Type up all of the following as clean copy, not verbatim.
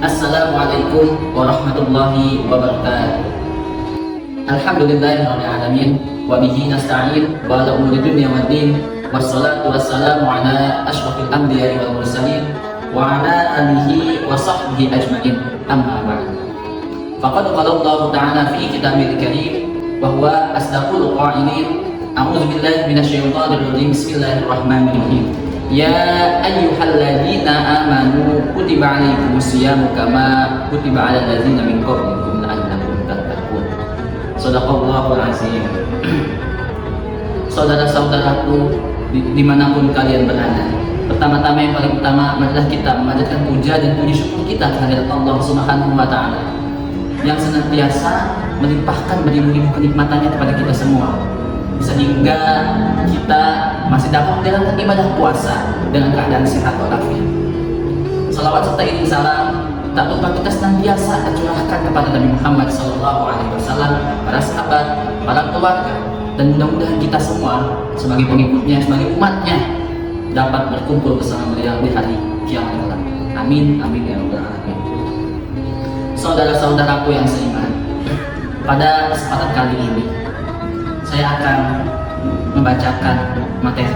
Assalamualaikum warahmatullahi wabarakatuh. Alhamdulillahirabbil alamin wa bihi nasta'in wa ala umuri dunya waddin wassalatu wassalamu ala asyrafil anbiya'i wal mursalin wa ala alihi wa sahbihi ajma'in. Amma ba'd. Faqad qala Allah ta'ala fi kitabil karim wa huwa asdaqul qa'ilin. A'udzu billahi minasyaitonir rajim. Bismillahirrahmanirrahim. Ya ayyuhalladzina amanu kutiba alaikumus syiyamu kama kutiba alal ladzina min qablikum la'allakum tattaqun. Shadaqallahul azim. Saudara-saudaraku dimanapun kalian berada, pertama-tama yang paling utama adalah kita memanjatkan puja dan puji syukur kita kehadirat Allah Subhanahu wa taala yang senantiasa melimpahkan beribu-ribu kenikmatannya kepada kita semua, sehingga kita masih dapat menjalankan ibadah puasa dengan keadaan sehat walafiat. Salawat serta iring salam tak lupa kita senantiasa curahkan kepada Nabi Muhammad SAW, para sahabat, para keluarga, dan mudah-mudahan kita semua sebagai pengikutnya, sebagai umatnya dapat berkumpul bersama beliau di hari kiamat kelak. Amin, amin ya rabbal alamin. Saudara-saudaraku yang seiman, pada kesempatan kali ini saya akan membacakan materi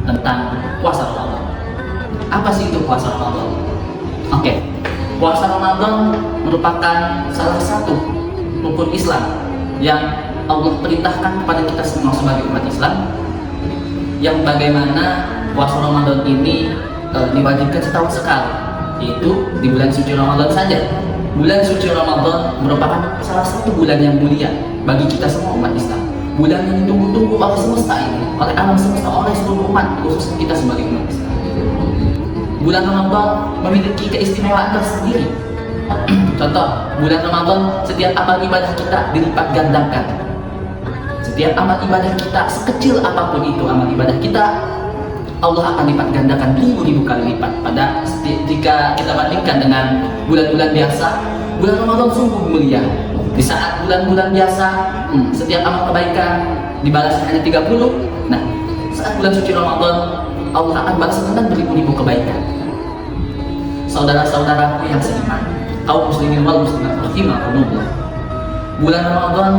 tentang puasa Ramadan. Apa sih itu puasa Ramadan? Oke, puasa Ramadan merupakan salah satu rukun Islam yang Allah perintahkan kepada kita semua sebagai umat Islam, yang bagaimana puasa Ramadan ini diwajibkan setahun sekali, yaitu di bulan suci Ramadan saja. Bulan suci Ramadan merupakan salah satu bulan yang mulia bagi kita semua umat Islam. Bulan yang ditunggu-tunggu oleh semesta ini, oleh alam semesta, oleh seluruh umat, khususnya kita sebagai umat Islam. Bulan Ramadan memiliki keistimewaan tersendiri. Contoh, bulan Ramadan setiap amal ibadah kita dilipat gandakan. Setiap amal ibadah kita, sekecil apapun itu amal ibadah kita, Allah akan lipat gandakan ribu-ribu kali lipat. Jika kita bandingkan dengan bulan-bulan biasa, bulan Ramadan sungguh mulia. Di saat bulan-bulan biasa, setiap amal kebaikan dibalas hanya 30. Nah, saat bulan suci Ramadan, Allah akan balas dengan beribu-ribu kebaikan. Saudara-saudaraku yang seiman, kaum muslimin wal muslimat rahimakumullah, bulan Ramadan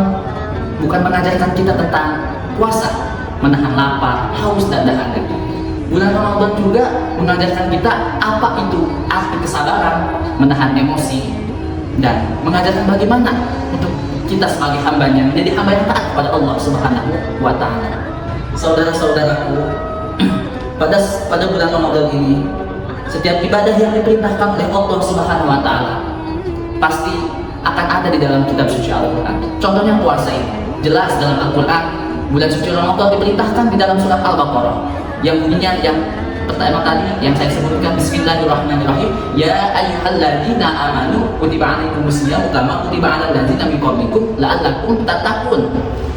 bukan mengajarkan kita tentang puasa, menahan lapar, haus dan dahaga. Bulan Ramadan juga mengajarkan kita apa itu arti kesabaran, menahan emosi, dan mengajarkan bagaimana untuk kita sebagai hambanya menjadi hamba yang taat kepada Allah Subhanahu wa taala. Saudara-saudaraku, pada bulan Ramadan ini, setiap ibadah yang diperintahkan oleh Allah Subhanahu wa taala pasti akan ada di dalam kitab suci Al-Qur'an. Contohnya puasa ini jelas dalam Al-Qur'an. Bulan suci Ramadan diperintahkan di dalam surat Al-Baqarah yang bunyinya yang pertama tadi yang saya sebutkan, Bismillahirrahmanirrahim. Ya ayyuhalladzina amanu kutiba alaikumus syiyamu kama kutiba alal ladzina min qablikum la'allakum tattaqun.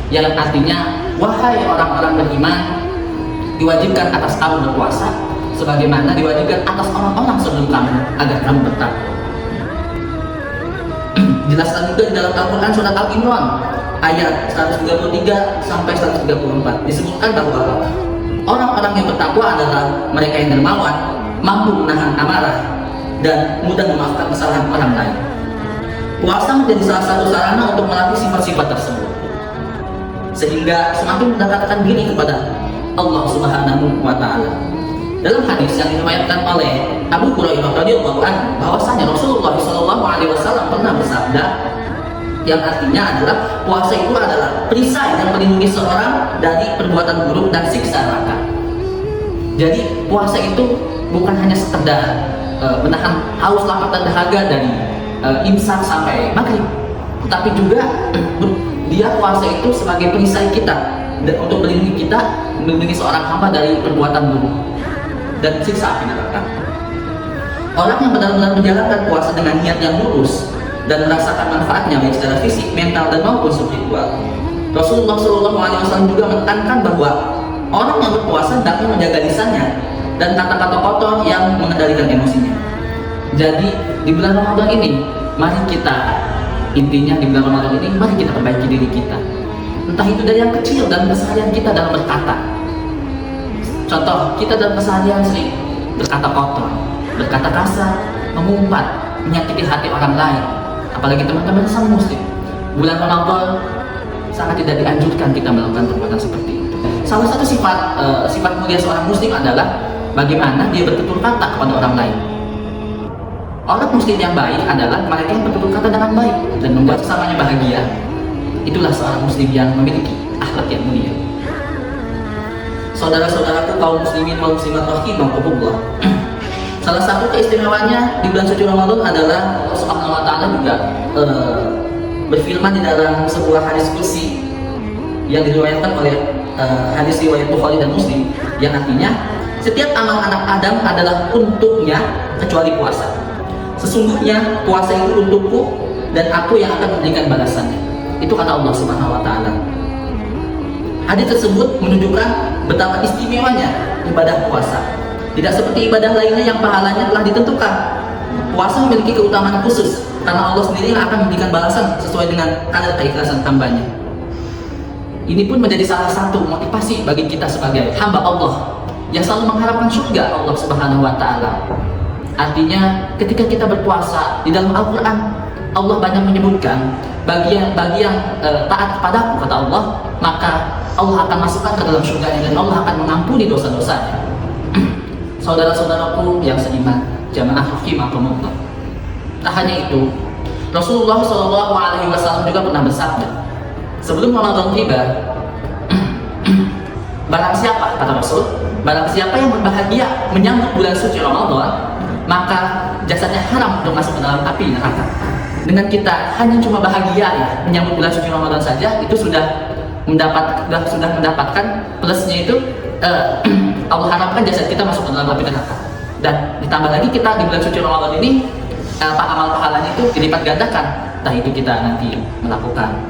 Yang artinya, wahai orang-orang beriman, diwajibkan atas kamu berpuasa sebagaimana diwajibkan atas orang-orang sebelum kamu agar kamu bertakwa. Jelaskan juga di dalam Al-Qur'an surat Al-Imran ayat 133 sampai 134 disebutkan bahwa orang-orang yang bertakwa adalah mereka yang dermawan, mampu menahan amarah, dan mudah memaafkan kesalahan orang lain. Puasa menjadi salah satu sarana untuk melatih sifat-sifat tersebut, sehingga semakin mendekatkan diri kepada Allah Subhanahu wa taala. Dalam hadis yang diriwayatkan oleh Abu Hurairah radhiyallahu anhu, bahwasanya Rasulullah SAW pernah bersabda, yang artinya adalah puasa itu adalah perisai yang melindungi seorang dari perbuatan buruk dan siksa neraka. Jadi puasa itu bukan hanya sekedar menahan haus, lapar, dan dahaga dari imsak sampai maghrib, tetapi juga dia puasa itu sebagai perisai kita untuk melindungi seorang hamba dari perbuatan buruk dan siksa api neraka. Orang yang benar-benar menjalankan puasa dengan niat yang lurus dan merasakan manfaatnya baik secara fisik, mental, dan maupun spiritual. Rasulullah SAW juga menekankan bahwa orang yang berpuasa hendaknya menjaga lisannya dan kata-kata kotor yang mengendalikan emosinya. Jadi di bulan Ramadan ini, mari kita perbaiki diri kita. Entah itu dari yang kecil dan keseharian kita dalam berkata. Contoh, kita dalam keseharian sering berkata kotor, berkata kasar, mengumpat, menyakiti hati orang lain, apalagi teman-teman sesama muslim. Bulan Ramadan sangat tidak dianjurkan kita melakukan perbuatan seperti itu. Salah satu sifat mulia seorang muslim adalah bagaimana dia bertutur kata kepada orang lain. Orang muslim yang baik adalah mereka yang bertutur kata dengan baik dan membuat sesamanya bahagia. Itulah seorang muslim yang memiliki akhlak yang mulia. Saudara-saudaraku kaum muslimin wal muslimat rahimakumullah. Salah satu keistimewaannya di bulan suci Ramadan adalah Allah Subhanahu wa taala juga berfirman di dalam sebuah hadis qudsi yang diriwayatkan oleh hadis riwayat Bukhari dan Muslim, yang artinya setiap amal anak Adam adalah untuknya kecuali puasa. Sesungguhnya puasa itu untukku dan aku yang akan memberikan balasannya. Itu kata Allah Subhanahu wa taala. Hadis tersebut menunjukkan betapa istimewanya ibadah puasa. Tidak seperti ibadah lainnya yang pahalanya telah ditentukan. Puasa memiliki keutamaan khusus karena Allah sendiri yang akan memberikan balasan sesuai dengan kadar keikhlasan hambanya. Ini pun menjadi salah satu motivasi bagi kita sebagai hamba Allah yang selalu mengharapkan surga Allah Subhanahu wa taala. Artinya ketika kita berpuasa, di dalam Al-Quran Allah banyak menyebutkan bagi yang taat kepadaku, kata Allah, maka Allah akan masukkan ke dalam surganya dan Allah akan mengampuni dosa-dosanya. Saudara-saudaraku yang seiman, jamaah rahimakumullah. Tak hanya itu, Rasulullah SAW juga pernah bersabda, sebelum Ramadan tiba, barang siapa, kata Rasul, barang siapa yang berbahagia menyambut bulan suci Ramadan, maka jasadnya haram untuk masuk ke dalam api neraka. Dengan kita hanya cuma bahagia ya menyambut bulan suci Ramadan saja, itu sudah mendapatkan plusnya itu Allah harapkan jasad kita masuk ke dalam api neraka. Dan ditambah lagi kita di bulan suci Ramadan ini amal pahalanya itu dilipat gandakan. Entah itu kita nanti melakukan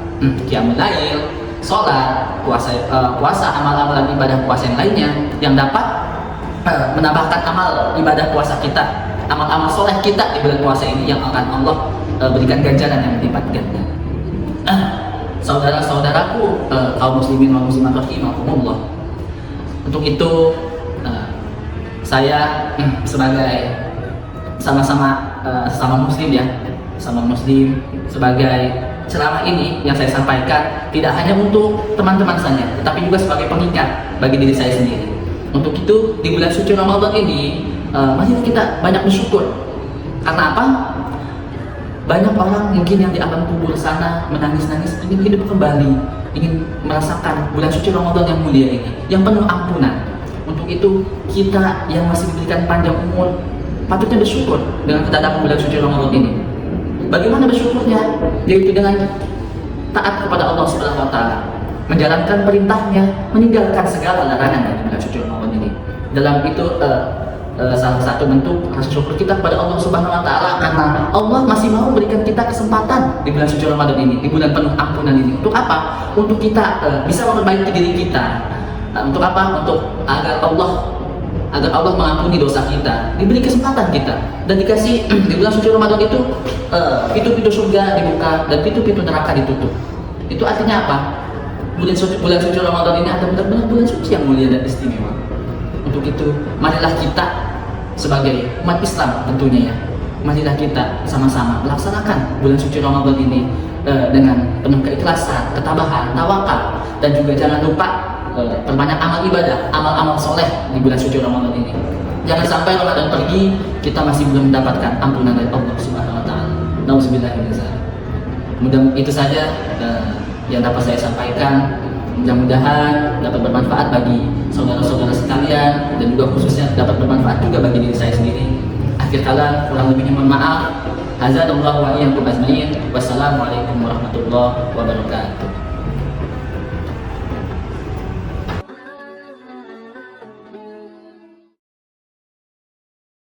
qiyamul lail, sholat, puasa, amal-amalan ibadah puasa yang lainnya yang dapat menambahkan amal ibadah puasa kita, amal-amal soleh kita di bulan puasa ini yang akan Allah berikan ganjaran yang berlipat ganda. Saudara-saudaraku kaum muslimin wal muslimat rahimakumullah. Untuk itu saya sebagai sama muslim ya, sama muslim, sebagai ceramah ini yang saya sampaikan tidak hanya untuk teman-teman saja, tetapi juga sebagai pengingat bagi diri saya sendiri. Untuk itu di bulan suci Ramadan ini mari kita banyak bersyukur. Karena apa? Banyak orang mungkin yang di alam kubur sana menangis-nangis ingin hidup kembali, ingin merasakan bulan suci Ramadan yang mulia ini, yang penuh ampunan. Untuk itu kita yang masih diberikan panjang umur patutnya bersyukur dengan kedatangan bulan suci Ramadan ini. Bagaimana bersyukurnya? Yaitu dengan taat kepada Allah Subhanahu wa taala, menjalankan perintahnya, meninggalkan segala larangan dari bulan suci Ramadan ini. Dalam itu salah satu bentuk rasa syukur kita kepada Allah Subhanahu wa taala karena Allah masih mau memberikan kita kesempatan di bulan suci Ramadan ini, di bulan penuh ampunan ini. Untuk apa? Untuk kita bisa memperbaiki diri kita. Untuk apa? Untuk agar Allah mengampuni dosa kita, diberi kesempatan kita dan dikasih di bulan suci Ramadan itu pintu-pintu surga dibuka dan pintu-pintu neraka ditutup. Itu artinya apa? Bulan suci Ramadan ini ada benar-benar bulan suci yang mulia dan istimewa. Untuk itu, marilah kita sebagai umat Islam tentunya ya, marilah kita sama-sama melaksanakan bulan suci Ramadan ini dengan penuh keikhlasan, ketabahan, tawakal, dan juga jangan lupa perbanyak amal ibadah, amal-amal soleh di bulan suci Ramadan ini. Jangan sampai Ramadan pergi kita masih belum mendapatkan ampunan dari Allah Subhanahu wa taala. Nauzubillah min dzalik. Mudah itu saja yang dapat saya sampaikan. Mudah-mudahan dapat bermanfaat bagi saudara-saudara sekalian dan juga khususnya dapat bermanfaat juga bagi diri saya sendiri. Akhir kala kurang lebihnya mohon maaf. Hadzallahu wa iyyakum ajmain. Wassalamualaikum warahmatullahi wabarakatuh.